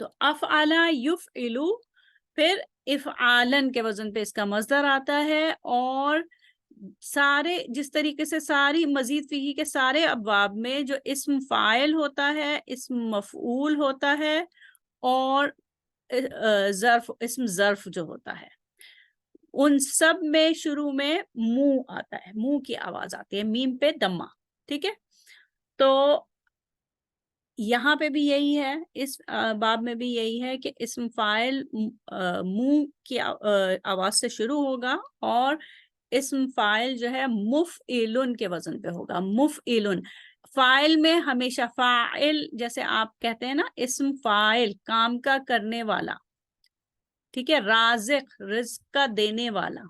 تو افعلا یفعلو، پھر افعالن کے وزن پہ اس کا مصدر آتا ہے، اور سارے جس طریقے سے ساری مزید فیہی کے سارے ابواب میں جو اسم فاعل ہوتا ہے، اسم مفعول ہوتا ہے، اور اسم ظرف جو ہوتا ہے، ان سب میں شروع میں منہ آتا ہے، منہ کی آواز آتی ہے، میم پہ دمہ. ٹھیک ہے، تو یہاں پہ بھی یہی ہے، اس باب میں بھی یہی ہے کہ اسم فاعل منہ کی آواز سے شروع ہوگا، اور اسم فاعل جو ہے مفعلن کے وزن پہ ہوگا. مفعلن فاعل میں ہمیشہ فاعل، جیسے آپ کہتے ہیں نا اسم فاعل کام کا کرنے والا، ٹھیک ہے، رازق رزق کا دینے والا،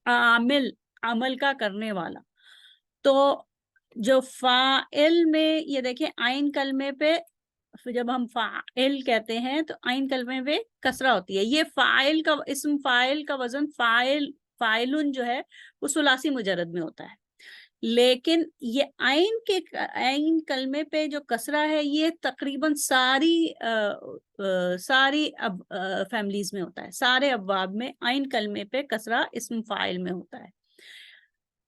عامل عمل کا کرنے والا. تو جو فاعل میں یہ دیکھیں آئین کلمے پہ جب ہم فاعل کہتے ہیں تو آئین کلمے پہ کسرہ ہوتی ہے. یہ فاعل کا اسم فاعل کا وزن فاعلن جو ہے وہ ثلاثی مجرد میں ہوتا ہے، لیکن یہ آئین کلمے پہ جو کسرہ ہے یہ تقریباً ساری فیملیز میں ہوتا ہے، سارے ابواب میں آئین کلمے پہ کسرہ اسم فاعل میں ہوتا ہے.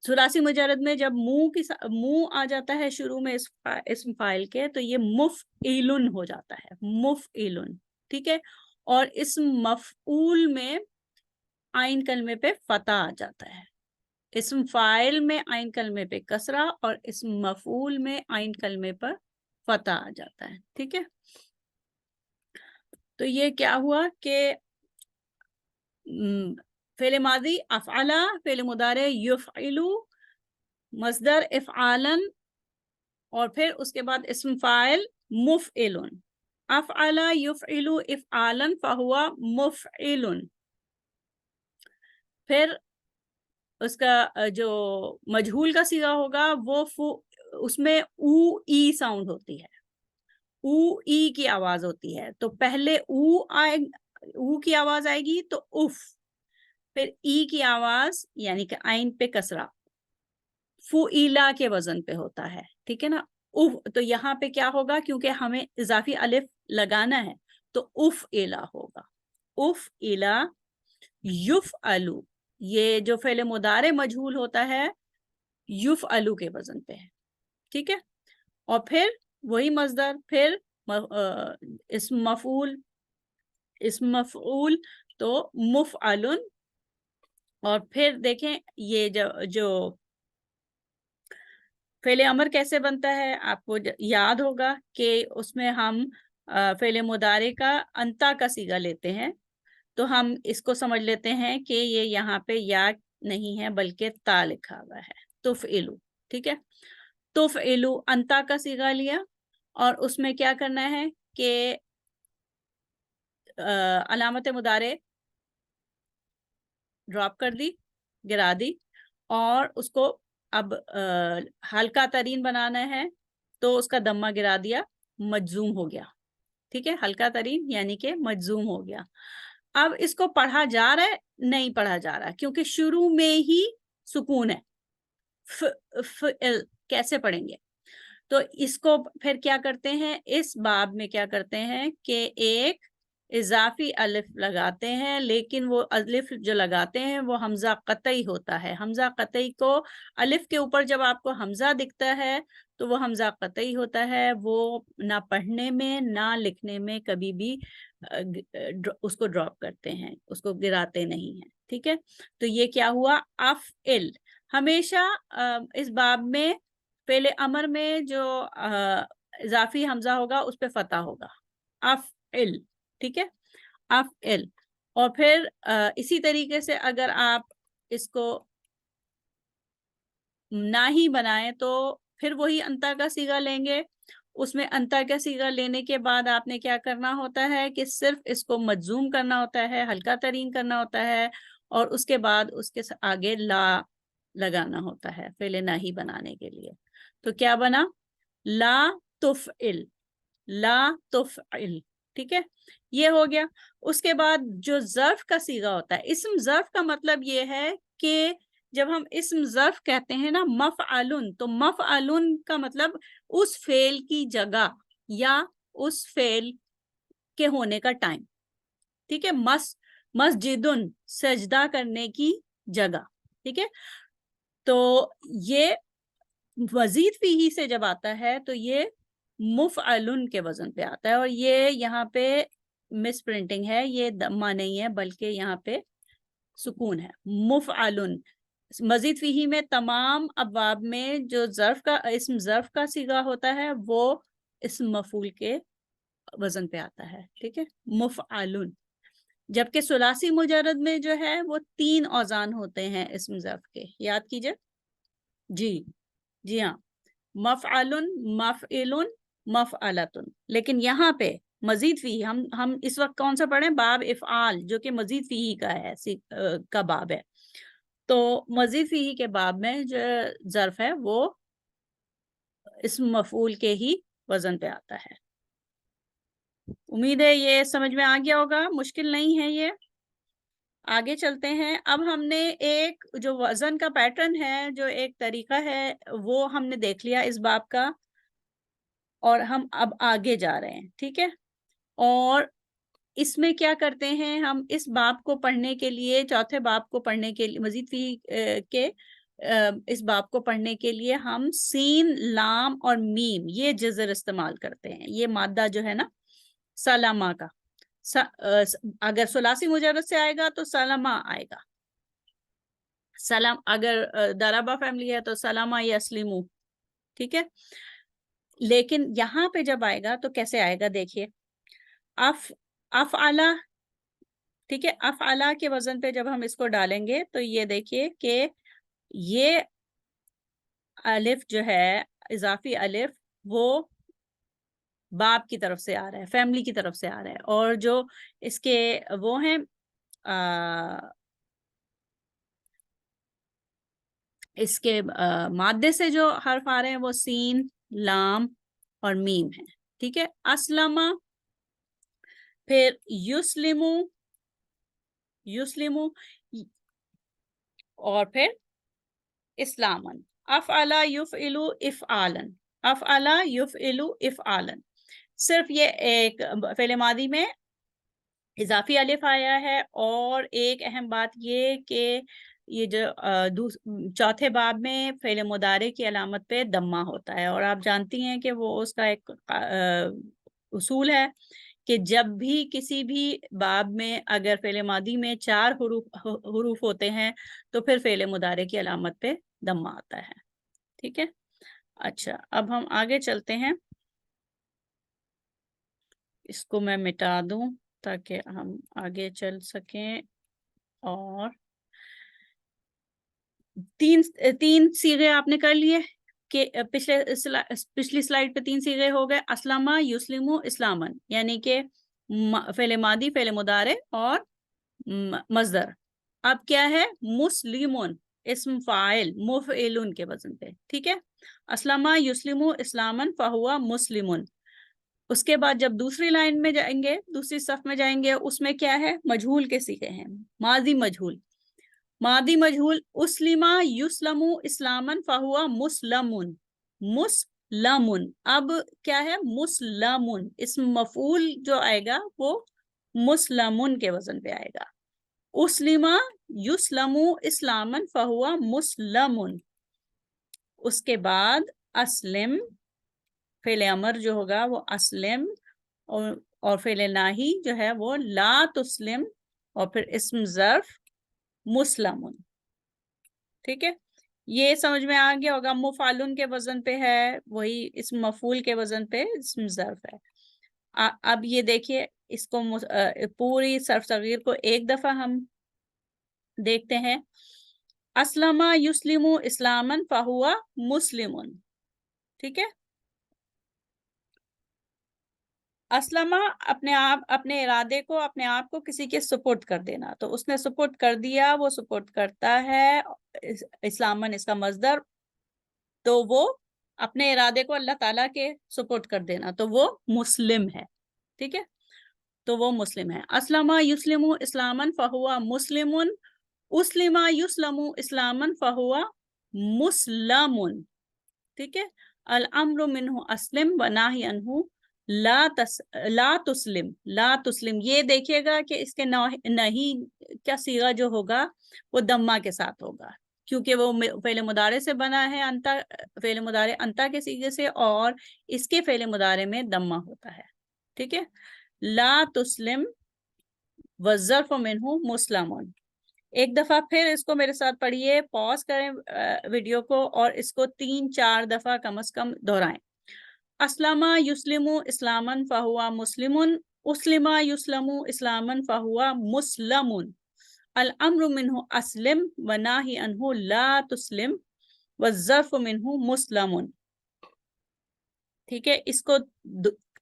ثلاثی مجرد میں جب منہ آ جاتا ہے شروع میں اسم فاعل کے، تو یہ مفعلن ہو جاتا ہے، مفعلن. ٹھیک ہے، اور اسم مفعول میں آئین کلمے پہ فتح آ جاتا ہے. اسم فاعل میں آئین کلمے پہ کسرہ، اور اسم مفعول میں آئین کلمے پر فتح آ جاتا ہے. ٹھیک ہے، تو یہ کیا ہوا کہ فعل ماضی افعلا، فعل مضارع یفعلو، مصدر افعالن، اور پھر اس کے بعد اسم فاعل مفعلن. افعلا یفعلو افعالن فہوا مفعلن. پھر اس کا جو مجہول کا صیغہ ہوگا وہ اس میں او ای ساؤنڈ ہوتی ہے، او ای کی آواز ہوتی ہے. تو پہلے او کی آواز آئے گی تو اف، پھر ای کی آواز یعنی کہ آئین پہ کسرہ فعیلا کے وزن پہ ہوتا ہے. ٹھیک ہے نا، اف. تو یہاں پہ کیا ہوگا، کیونکہ ہمیں اضافی الف لگانا ہے تو اف الا ہوگا. اف الا یفعلو، یہ جو فعل مضارع مجہول ہوتا ہے یفعلو کے وزن پہ ہے. ٹھیک ہے، اور پھر وہی مصدر، پھر اسم مفعول تو مفعلن. اور پھر دیکھیں یہ جو فعل امر کیسے بنتا ہے، آپ کو یاد ہوگا کہ اس میں ہم فعل مضارع کا انتا کا صیغہ لیتے ہیں، تو ہم اس کو سمجھ لیتے ہیں کہ یہ یہاں پہ یا نہیں ہے بلکہ تا لکھا ہوا ہے، تفعلو. ٹھیک ہے، تفعلو انتا کا صیغہ لیا، اور اس میں کیا کرنا ہے کہ علامت مضارع ڈراپ کر دی، گرا دی، اور اس کو اب ہلکا ترین بنانا ہے تو اس کا دمہ گرا دیا، مجزوم ہو گیا. ٹھیک ہے، ہلکا ترین یعنی کہ مجزوم ہو گیا. اب اس کو پڑھا جا رہا ہے، نہیں پڑھا جا رہا کیونکہ شروع میں ہی سکون ہے. کیسے پڑھیں گے؟ تو اس کو پھر کیا کرتے ہیں، اس باب میں کیا کرتے ہیں کہ ایک اضافی الف لگاتے ہیں، لیکن وہ الف جو لگاتے ہیں وہ حمزہ قطعی ہوتا ہے. حمزہ قطعی کو الف کے اوپر جب آپ کو حمزہ دکھتا ہے تو وہ حمزہ قطعی ہوتا ہے، وہ نہ پڑھنے میں نہ لکھنے میں کبھی بھی اس کو ڈراپ کرتے ہیں، اس کو گراتے نہیں ہیں. ٹھیک ہے، تو یہ کیا ہوا، افعل. ہمیشہ اس باب میں فعل امر میں جو اضافی حمزہ ہوگا اس پہ فتح ہوگا، افعل. ٹھیک ہے، افعل. اور پھر اسی طریقے سے اگر آپ اس کو نہ ہی بنائیں تو پھر وہی انتا کا صیغہ لیں گے. اس میں انتا کا صیغہ لینے کے بعد آپ نے کیا کرنا ہوتا ہے کہ صرف اس کو مجزوم کرنا ہوتا ہے، ہلکا ترین کرنا ہوتا ہے، اور اس کے بعد اس کے آگے لا لگانا ہوتا ہے فعل نہ ہی بنانے کے لیے. تو کیا بنا، لا تفعل، لا تفعل. ٹھیک ہے، یہ ہو گیا. اس کے بعد جو ظرف کا صیغہ ہوتا ہے، اسم ظرف کا مطلب یہ ہے کہ جب ہم اسم ظرف کہتے ہیں نا مفعلن، تو مفعلن کا مطلب اس فعل کی جگہ یا اس فعل کے ہونے کا ٹائم. ٹھیک ہے, مسجدن سجدہ کرنے کی جگہ. ٹھیک ہے, تو یہ مزید فیہی سے جب آتا ہے تو یہ مفعلن کے وزن پہ آتا ہے, اور یہ یہاں پہ مس پرنٹنگ ہے, یہ دمہ نہیں ہے بلکہ یہاں پہ سکون ہے. مفعلن مزید فیہی میں تمام ابواب میں جو اسم ظرف کا صیغہ ہوتا ہے وہ اسم مفعول کے وزن پہ آتا ہے. ٹھیک ہے, مفعلن. جبکہ ثلاثی مجرد میں جو ہے وہ 3 اوزان ہوتے ہیں اسم ظرف کے, یاد کیجئے. جی ہاں, مفعلن, مفعلن, مفعلتن. لیکن یہاں پہ مزید فیہی ہم اس وقت کون سا پڑھیں؟ باب افعال, جو کہ مزید فیہی کا ہے, کا باب ہے. تو مزید فیہی کے باب میں جو ظرف ہے وہ اسم مفعول کے ہی وزن پہ آتا ہے. امید ہے یہ سمجھ میں آ گیا ہوگا, مشکل نہیں ہے یہ. آگے چلتے ہیں. اب ہم نے ایک جو وزن کا پیٹرن ہے, جو ایک طریقہ ہے, وہ ہم نے دیکھ لیا اس باب کا, اور ہم اب آگے جا رہے ہیں. ٹھیک ہے, اور اس میں کیا کرتے ہیں ہم, اس باب کو پڑھنے کے لیے, چوتھے باب کو پڑھنے کے لیے, مزید فی کے اس باب کو پڑھنے کے لیے ہم سین, لام اور میم یہ جزر استعمال کرتے ہیں. یہ مادہ جو ہے نا سلامہ کا, اگر ثلاثی مجرد سے آئے گا تو سلامہ آئے گا. سلام اگر ضربہ فیملی ہے تو سلامہ یسلمو. ٹھیک ہے, لیکن یہاں پہ جب آئے گا تو کیسے آئے گا, دیکھیے. افعلا. ٹھیک ہے, افعلا کے وزن پہ جب ہم اس کو ڈالیں گے تو یہ دیکھیے کہ یہ الف جو ہے, اضافی الف, وہ باپ کی طرف سے آ رہا ہے, فیملی کی طرف سے آ رہا ہے. اور جو اس کے وہ ہیں اس کے مادے سے جو حرف آ رہے ہیں وہ سین, لام اور میم ہیں. ٹھیک ہے, اسلمہ, پھر یسلمو, یسلمو, اور پھر اسلامن. افعلا یفعلو افعالن, افعلا یفعلو افعالن. صرف یہ ایک فعل ماضی میں اضافی الف آیا ہے, اور ایک اہم بات یہ کہ یہ جو چوتھے باب میں فعل مضارع کی علامت پہ دمہ ہوتا ہے, اور آپ جانتی ہیں کہ وہ اس کا ایک اصول ہے کہ جب بھی کسی بھی باب میں اگر فعل ماضی میں 4 حروف ہوتے ہیں تو پھر فعل مضارع کی علامت پہ دمہ آتا ہے. ٹھیک ہے, اچھا اب ہم آگے چلتے ہیں. اس کو میں مٹا دوں تاکہ ہم آگے چل سکیں. اور تین صیغے آپ نے کر لیے کہ پچھلی سلائیڈ پہ 3 صیغے ہو گئے, اسلمہ, یسلمو, اسلامن, یعنی کہ فعل ماضی, فعل مضارع اور مصدر. اب کیا ہے, مسلمون, اسم فاعل مفعلن کے وزن پہ. ٹھیک ہے, اسلمہ یسلمو اسلامن فہوا مسلمون. اس کے بعد جب دوسری لائن میں جائیں گے, دوسری صف میں جائیں گے, اس میں کیا ہے, مجہول کے صیغے ہیں, ماضی مجہول. ماضی مجہول اسلمہ یسلمو اسلامن فہوا مسلمون, مسلمون. اب کیا ہے, مسلمون, اسم مفعول جو آئے گا وہ مسلمون کے وزن پہ آئے گا. اسلمہ یسلمو اسلامن فہوا مسلمون. اس کے بعد اسلم, فعل امر جو ہوگا وہ اسلم, اور فعل ناہی جو ہے وہ لا تسلم, اور پھر اسم ظرف مسلمون. ٹھیک ہے, یہ سمجھ میں آ گیا ہوگا. مفعلن کے وزن پہ ہے, وہی اسم مفعول کے وزن پہ اسم ظرف ہے. اب یہ دیکھیے, اس کو پوری صرف صغیر کو ایک دفعہ ہم دیکھتے ہیں. اسلمہ یسلمو اسلامن فہوا مسلمون. ٹھیک ہے, اسلمہ اپنے آپ, اپنے ارادے کو, اپنے آپ کو کسی کے سپورٹ کر دینا. تو اس نے سپورٹ کر دیا, وہ سپورٹ کرتا ہے. اسلامن اس کا مصدر, تو وہ اپنے ارادے کو اللہ تعالیٰ کے سپورٹ کر دینا, تو وہ مسلم ہے. ٹھیک ہے, تو وہ مسلم ہے. اسلمہ یسلمو اسلامن فہوا مسلمون, اسلمہ یسلمو اسلامن فہوا مسلمون. ٹھیک ہے, الامر منہ اسلم و ناہی عنہ لا تسلم، لا تسلم، یہ دیکھیے گا کہ اس کے نہیں کا صیغہ جو ہوگا وہ دمہ کے ساتھ ہوگا، کیونکہ وہ فعل مضارع سے بنا ہے، انتا فعل مضارع انتا کے صیغے سے، اور اس کے فعل مضارع میں دمہ ہوتا ہے. ٹھیک ہے. لا تسلم والظرف منہ مسلم. ایک دفعہ پھر اس کو میرے ساتھ پڑھیے، پاز کریں ویڈیو کو اور اس کو 3-4 دفعہ کم از کم دہرائیں. اسلم یسلم اسلاما فہوا مسلم، اسلم یسلم اسلاما فہوا مسلم، الامر منہ اسلم وناہی عنہ لا تسلم والظرف منہ مسلم. ٹھیک ہے. اس کو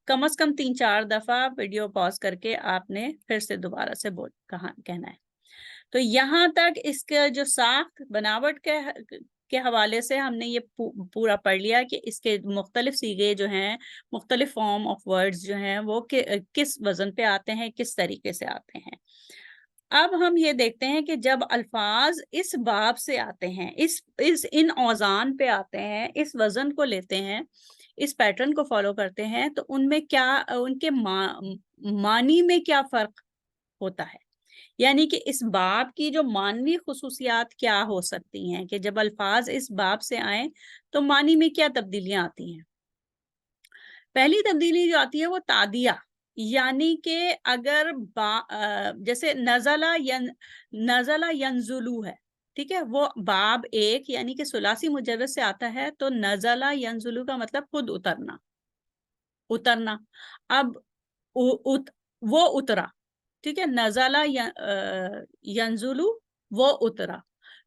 کم از کم 3-4 دفعہ ویڈیو پاز کر کے آپ نے پھر سے دوبارہ سے کہنا ہے. تو یہاں تک اس کا جو ساخت بناوٹ کے حوالے سے ہم نے یہ پورا پڑھ لیا کہ اس کے مختلف صیغے جو ہیں، مختلف فارم آف ورڈز جو ہیں وہ کس وزن پہ آتے ہیں، کس طریقے سے آتے ہیں. اب ہم یہ دیکھتے ہیں کہ جب الفاظ اس باب سے آتے ہیں، ان اوزان پہ آتے ہیں، اس وزن کو لیتے ہیں، اس پیٹرن کو فالو کرتے ہیں، تو ان میں کیا، ان کے معنی میں کیا فرق ہوتا ہے. یعنی کہ اس باب کی جو معنوی خصوصیات کیا ہو سکتی ہیں کہ جب الفاظ اس باب سے آئیں تو معنی میں کیا تبدیلیاں آتی ہیں. پہلی تبدیلی جو آتی ہے وہ تعدیہ، یعنی کہ اگر جیسے نزلہ ینزلو ہے، ٹھیک ہے، وہ باب ایک یعنی کہ ثلاثی مجرد سے آتا ہے، تو نزلہ ینزلو کا مطلب خود اترنا. اب وہ اترا، ٹھیک ہے، نزلہ ینزلو، وہ اترا.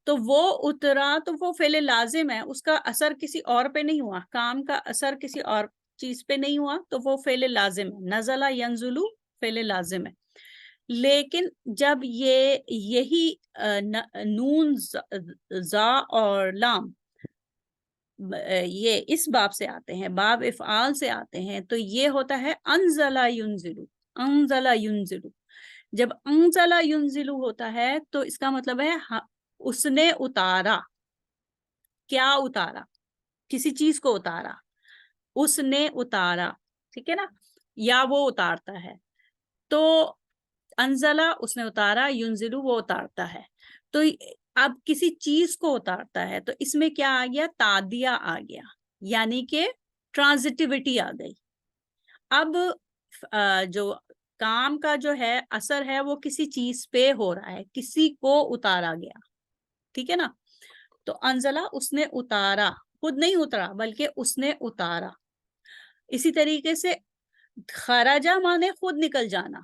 تو وہ اترا تو وہ فعل لازم ہے، اس کا اثر کسی اور پہ نہیں ہوا، کام کا اثر کسی اور چیز پہ نہیں ہوا، تو وہ فعل لازم ہے. نزلہ ینزلو فعل لازم ہے. لیکن جب یہی نون زا اور لام یہ اس باب سے آتے ہیں، باب افعال سے آتے ہیں، تو یہ ہوتا ہے انزلہ ینزلو. انزلہ ینزلو، جب انزلہ ینزلو ہوتا ہے تو اس کا مطلب ہے اس نے اتارا. کیا اتارا؟ کسی چیز کو اتارا، اس نے اتارا. ٹھیک ہے نا، یا وہ اتارتا ہے. تو انزلہ اس نے اتارا، ینزلو وہ اتارتا ہے. تو اب کسی چیز کو اتارتا ہے تو اس میں کیا آ گیا؟ تعدیہ آ گیا، یعنی کہ ٹرانزٹیوٹی آ گئی. اب جو کام کا جو ہے اثر ہے وہ کسی چیز پہ ہو رہا ہے، کسی کو اتارا گیا. ٹھیک ہے نا. تو انزلہ اس نے اتارا، خود نہیں اترا بلکہ اس نے اتارا. اسی طریقے سے خرجہ مانے خود نکل جانا.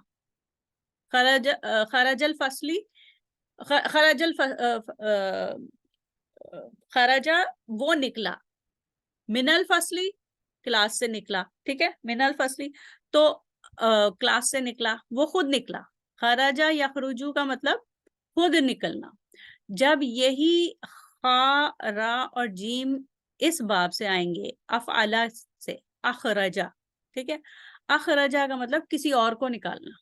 خرج الفصلی، خرجہ وہ نکلا، من الفصلی کلاس سے نکلا. ٹھیک ہے، من الفصلی تو کلاس سے نکلا، وہ خود نکلا. خرجہ یخرجو کا مطلب خود نکلنا. جب یہی خا، را اور جیم اس باب سے آئیں گے، افعلا سے، اخرجہ. ٹھیک ہے، اخرجہ کا مطلب کسی اور کو نکالنا،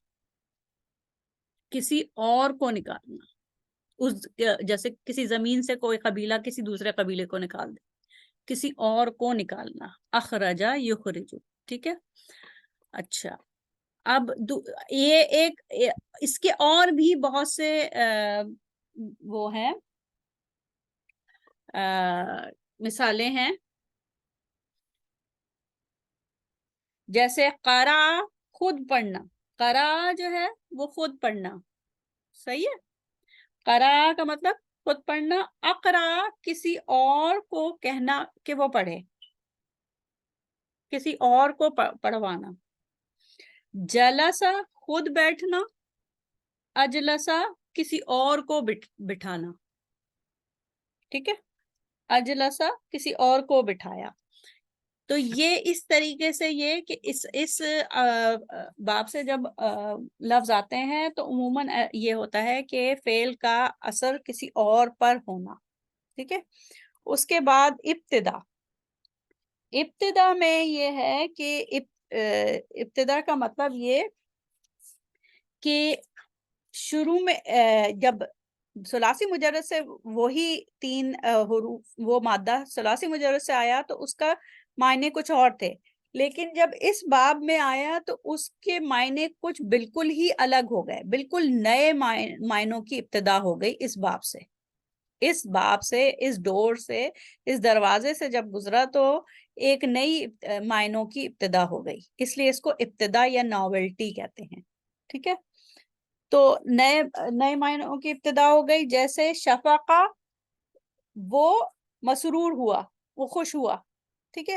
کسی اور کو نکالنا. جیسے کسی زمین سے کوئی قبیلہ کسی دوسرے قبیلے کو نکال دے، کسی اور کو نکالنا. اخرجہ یخرجو. ٹھیک ہے. اچھا، اب یہ ایک اس کے اور بھی بہت سے وہ ہیں مثالیں ہیں. جیسے قرا خود پڑھنا، قرا جو ہے وہ خود پڑھنا. صحیح ہے. قرا کا مطلب خود پڑھنا. اقرا کسی اور کو کہنا کہ وہ پڑھے، کسی اور کو پڑھوانا. جلسہ خود بیٹھنا، اجلسہ کسی اور کو بٹھانا. ٹھیک ہے، اجلسہ کسی اور کو بٹھایا. تو یہ اس طریقے سے یہ کہ اس باب سے جب لفظ آتے ہیں تو عموماً یہ ہوتا ہے کہ فعل کا اثر کسی اور پر ہونا. ٹھیک ہے. اس کے بعد ابتدا. ابتدا میں یہ ہے کہ ابتدا کا مطلب یہ کہ شروع میں جب ثلاثی مجرد سے وہی 3 حروف، وہ مادہ ثلاثی مجرد سے آیا تو اس کا معنی کچھ اور تھے. لیکن جب اس باب میں آیا تو اس کے معنی کچھ بالکل ہی الگ ہو گئے، بالکل نئے معنوں کی ابتدا ہو گئی اس باب سے، اس باب سے، اس ڈور سے، اس دروازے سے جب گزرا تو ایک نئی معنوں کی ابتدا ہو گئی، اس لیے اس کو ابتدا یا ناولٹی کہتے ہیں، ٹھیک ہے؟ تو نئے معنوں کی ابتدا ہو گئی، جیسے شفقہ، وہ مسرور ہوا، وہ خوش ہوا، ٹھیک ہے؟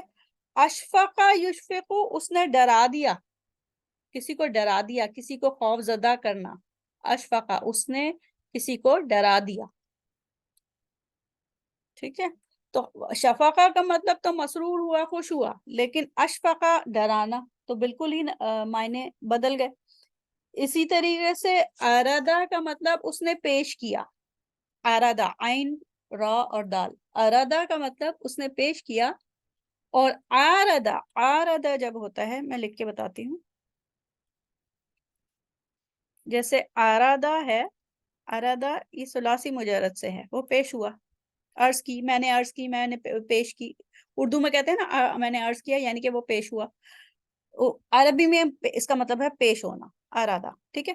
اشفقہ یشفقو، اس نے ڈرا دیا، کسی کو ڈرا دیا، کسی کو خوف زدہ کرنا، اشفقہ، اس نے کسی کو ڈرا دیا، ٹھیک ہے؟ تو شفقہ کا مطلب تو مسرور ہوا، خوش ہوا، لیکن اشفقہ ڈرانا، تو بالکل ہی معنی بدل گئے۔ اسی طریقے سے ارادہ کا مطلب اس نے پیش کیا، ارادہ، عین را اور دال، ارادہ کا مطلب اس نے پیش کیا، اور آردہ، آردہ جب ہوتا ہے، میں لکھ کے بتاتی ہوں، جیسے آرادہ ہے، آرادہ یہ ثلاثی مجرد سے ہے، وہ پیش ہوا، عرض کی، میں نے عرض کی، میں نے پیش کی، اردو میں کہتے ہیں نا میں نے عرض کیا، یعنی کہ وہ پیش ہوا، عربی میں اس کا مطلب ہے پیش ہونا، آرادہ، ٹھیک ہے؟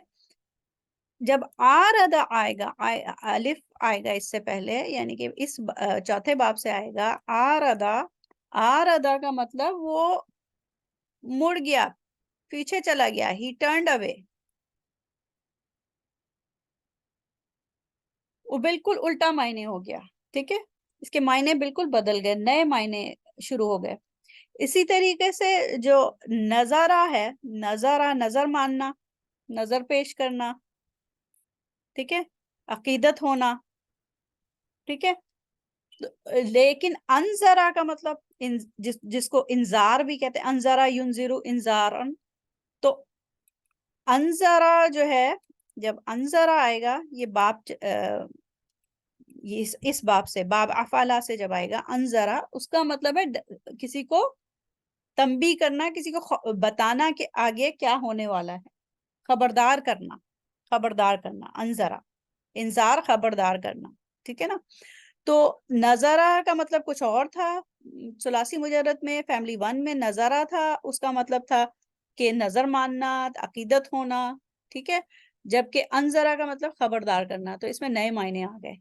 جب آرادہ آئے گا، الف آئے گا اس سے پہلے، یعنی کہ اس چوتھے باب سے آئے گا آرادہ، آرادہ کا مطلب وہ مڑ گیا، پیچھے چلا گیا، ہی ٹرنڈ اوے، وہ بالکل الٹا معنی ہو گیا، ٹھیک ہے؟ اس کے معنی بالکل بدل گئے، نئے معنی شروع ہو گئے۔ اسی طریقے سے جو نظارہ ہے، نظارہ، نظر ماننا، نظر پیش کرنا، ٹھیک ہے؟ عقیدت ہونا، ٹھیک ہے؟ لیکن انذرا کا مطلب جس کو انذار بھی کہتے ہیں، انذرا ینذرو انذارن، تو انذرا جو ہے، جب انذرا آئے گا، یہ باب اس باب سے، باب افعلا سے جب آئے گا انذرا، اس کا مطلب ہے کسی کو تنبیہ کرنا، کسی کو بتانا کہ آگے کیا ہونے والا ہے، خبردار کرنا، خبردار کرنا، انذرا، انذار، خبردار کرنا، ٹھیک ہے نا؟ تو نظرہ کا مطلب کچھ اور تھا، ثلاثی مجرد میں، فیملی 1 میں نظرہ تھا، اس کا مطلب تھا کہ نظر ماننا، عقیدت ہونا، ٹھیک ہے؟ جبکہ انذرہ کا مطلب خبردار کرنا، تو اس میں نئے معنی آ گئے۔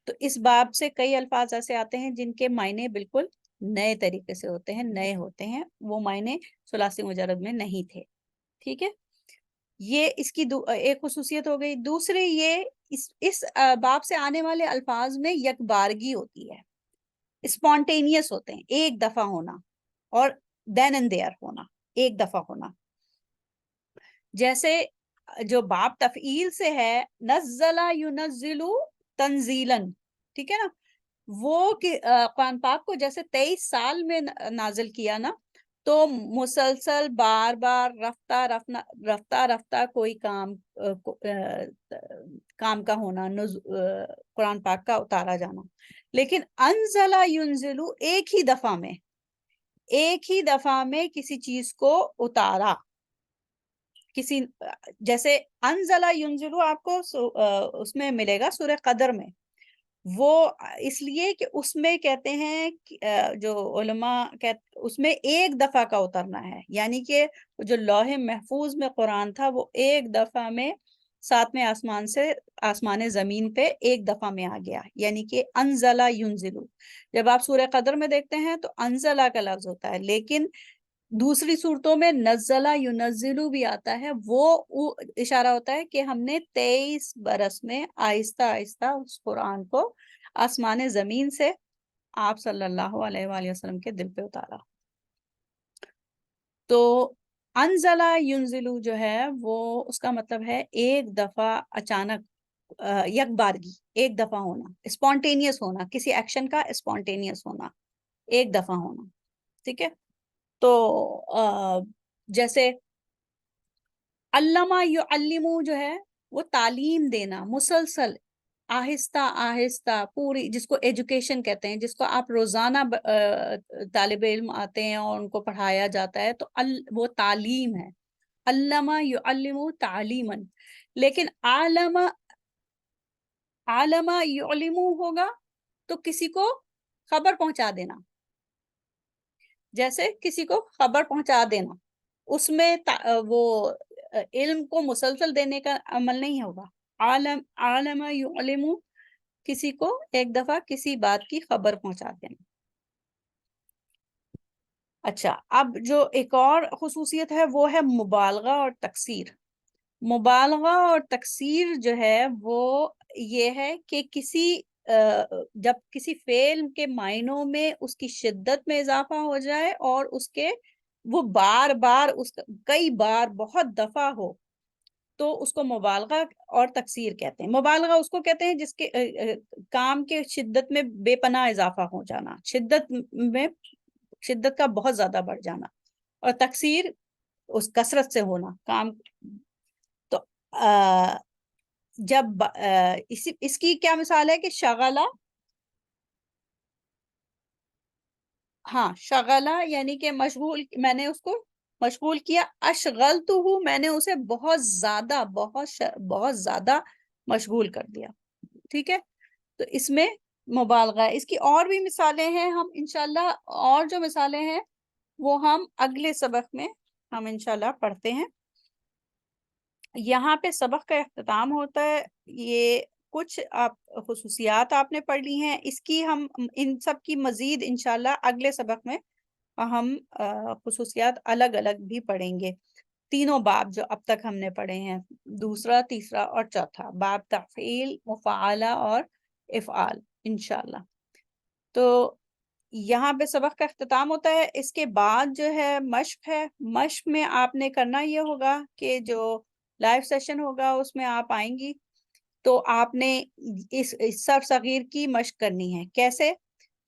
تو اس باب سے کئی الفاظ ایسے آتے ہیں جن کے معنی بالکل نئے طریقے سے ہوتے ہیں، نئے ہوتے ہیں، وہ معنی ثلاثی مجرد میں نہیں تھے، ٹھیک ہے؟ یہ اس کی ایک خصوصیت ہو گئی۔ دوسری، یہ اس باب سے آنے والے الفاظ میں یکبارگی ہوتی ہے، اسپونٹینیس ہوتے ہیں، ایک دفعہ ہونا، اور دین اینڈ دیئر ہونا، ایک دفعہ ہونا۔ جیسے جو باب تفعیل سے ہے، نزل ینزل تنزیلاً، ٹھیک ہے نا؟ وہ قرآن پاک کو جیسے 23 سال میں نازل کیا نا، تو مسلسل بار بار رفتہ رفتہ کوئی کام کا ہونا، قرآن پاک کا اتارا جانا۔ لیکن انزل ینزل، ایک ہی دفعہ میں، ایک ہی دفعہ میں کسی چیز کو اتارا، کسی، جیسے انزل ینزل آپ کو اس میں ملے گا سورہ قدر میں، وہ اس لیے کہ اس میں کہتے ہیں جو علماء اس میں ایک دفعہ کا اترنا ہے، یعنی کہ جو لوح محفوظ میں قرآن تھا، وہ ایک دفعہ میں 7ویں آسمان سے آسمان زمین پہ ایک دفعہ میں آ گیا، یعنی کہ انزلہ ینزلو۔ جب آپ سورہ قدر میں دیکھتے ہیں تو انزلہ کا لفظ ہوتا ہے، لیکن دوسری صورتوں میں نزلہ ینزلو بھی آتا ہے، وہ اشارہ ہوتا ہے کہ ہم نے 23 برس میں آہستہ آہستہ اس قرآن کو آسمان زمین سے آپ صلی اللہ علیہ وآلہ وسلم کے دل پہ اتارا۔ تو انزلہ ینزلو جو ہے، وہ اس کا مطلب ہے ایک دفعہ اچانک، یک بارگی، ایک دفعہ ہونا، اسپونٹینیس ہونا، کسی ایکشن کا اسپونٹینیس ہونا، ایک دفعہ ہونا، ٹھیک ہے؟ تو جیسے علامہ یعلمو جو ہے، وہ تعلیم دینا، مسلسل، آہستہ آہستہ، پوری، جس کو ایجوکیشن کہتے ہیں، جس کو آپ روزانہ طالب علم آتے ہیں اور ان کو پڑھایا جاتا ہے، تو وہ تعلیم ہے، علامہ یعلمو تعلیما۔ لیکن علامہ یعلمو ہوگا تو کسی کو خبر پہنچا دینا، جیسے کسی کو خبر پہنچا دینا، اس میں وہ علم کو مسلسل دینے کا عمل نہیں ہوگا. عالم یعلم، کسی کو ایک دفعہ کسی بات کی خبر پہنچا دینا. اچھا، اب جو ایک اور خصوصیت ہے وہ ہے مبالغہ اور تکثیر. مبالغہ اور تکثیر جو ہے وہ یہ ہے کہ جب کسی فعل کے معنوں میں اس کی شدت میں اضافہ ہو جائے اور اس کے وہ بار بار کئی بار بہت دفعہ ہو تو اس کو مبالغہ اور تکثیر کہتے ہیں. مبالغہ اس کو کہتے ہیں جس کے کام کے شدت میں بے پناہ اضافہ ہو جانا، شدت کا بہت زیادہ بڑھ جانا، اور تکثیر اس کثرت سے ہونا کام. تو جب اس کی کیا مثال ہے کہ شغلہ، ہاں شغلہ یعنی کہ مشغول، میں نے اس کو مشغول کیا. اشغلتہ، میں نے اسے بہت زیادہ مشغول کر دیا. ٹھیک ہے، تو اس میں مبالغہ ہے. اس کی اور بھی مثالیں ہیں، ہم انشاءاللہ اور جو مثالیں ہیں وہ ہم اگلے سبق میں ہم انشاءاللہ پڑھتے ہیں. یہاں پہ سبق کا اختتام ہوتا ہے. یہ کچھ خصوصیات آپ نے پڑھ لی ہیں، اس کی ہم ان سب کی مزید انشاءاللہ اگلے سبق میں ہم خصوصیات الگ الگ بھی پڑھیں گے. تینوں باب جو اب تک ہم نے پڑھے ہیں، دوسرا، تیسرا اور چوتھا باب، تفعیل، مفعلہ اور افعال، انشاءاللہ. تو یہاں پہ سبق کا اختتام ہوتا ہے. اس کے بعد جو ہے مشق ہے. مشق میں آپ نے کرنا یہ ہوگا کہ جو لائیو سیشن ہوگا اس میں آپ آئیں گی تو آپ نے اس صرف صغیر کی مشق کرنی ہے. کیسے؟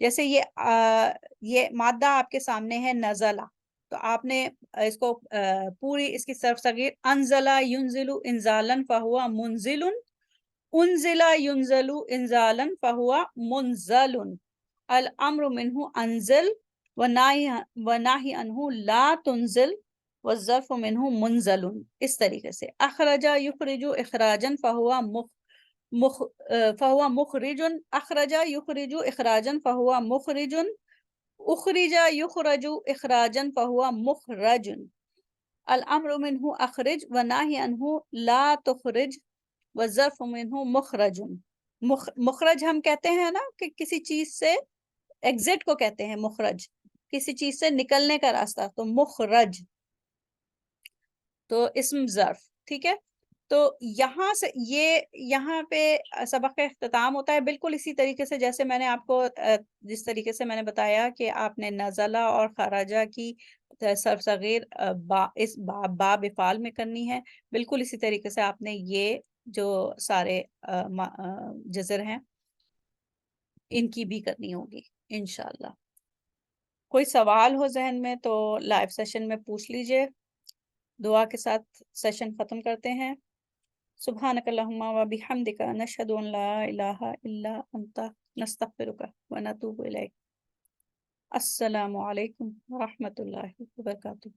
جیسے یہ مادہ آپ کے سامنے ہے نزلہ، تو آپ نے اس کو پوری اس کی صرف صغیر، انزلہ ینزل انزالا فہوا منزل، انزلہ ینزل انزالا فہوا منزل، الامر منہ انزل وناہی عنہ لا تنزل والظرف منہ منزل. اس طریقے سے اخرجہ یخرج اخراجا فہوا مخرج، اخرجہ یخرج اخراجا فہوا مخرج، اخرجہ یخرج اخراجا فہوا مخرج، الامر منہ اخرج وناہی عنہ لا تخرج والظرف منہ مخرج. مخرج ہم کہتے ہیں نا کہ کسی چیز سے ایگزٹ کو کہتے ہیں مخرج، کسی چیز سے نکلنے کا راستہ، تو مخرج تو اسم ظرف. ٹھیک ہے، تو یہاں سے یہاں پہ سبق کا اختتام ہوتا ہے بالکل اسی طریقے سے جیسے میں نے آپ کو جس طریقے سے میں نے بتایا کہ آپ نے نزلہ اور خراجہ کی صرف صغیر اس باب افعال میں کرنی ہے. بالکل اسی طریقے سے آپ نے یہ جو سارے جزر ہیں ان کی بھی کرنی ہوگی انشاءاللہ. کوئی سوال ہو ذہن میں تو لائیو سیشن میں پوچھ لیجئے. دعا کے ساتھ سیشن ختم کرتے ہیں. سبحانک اللہم و بحمدک، نشہد ان لا الہ الا انت، نستغفرک و نتوب الیک. السلام علیکم ورحمۃ اللہ وبرکاتہ.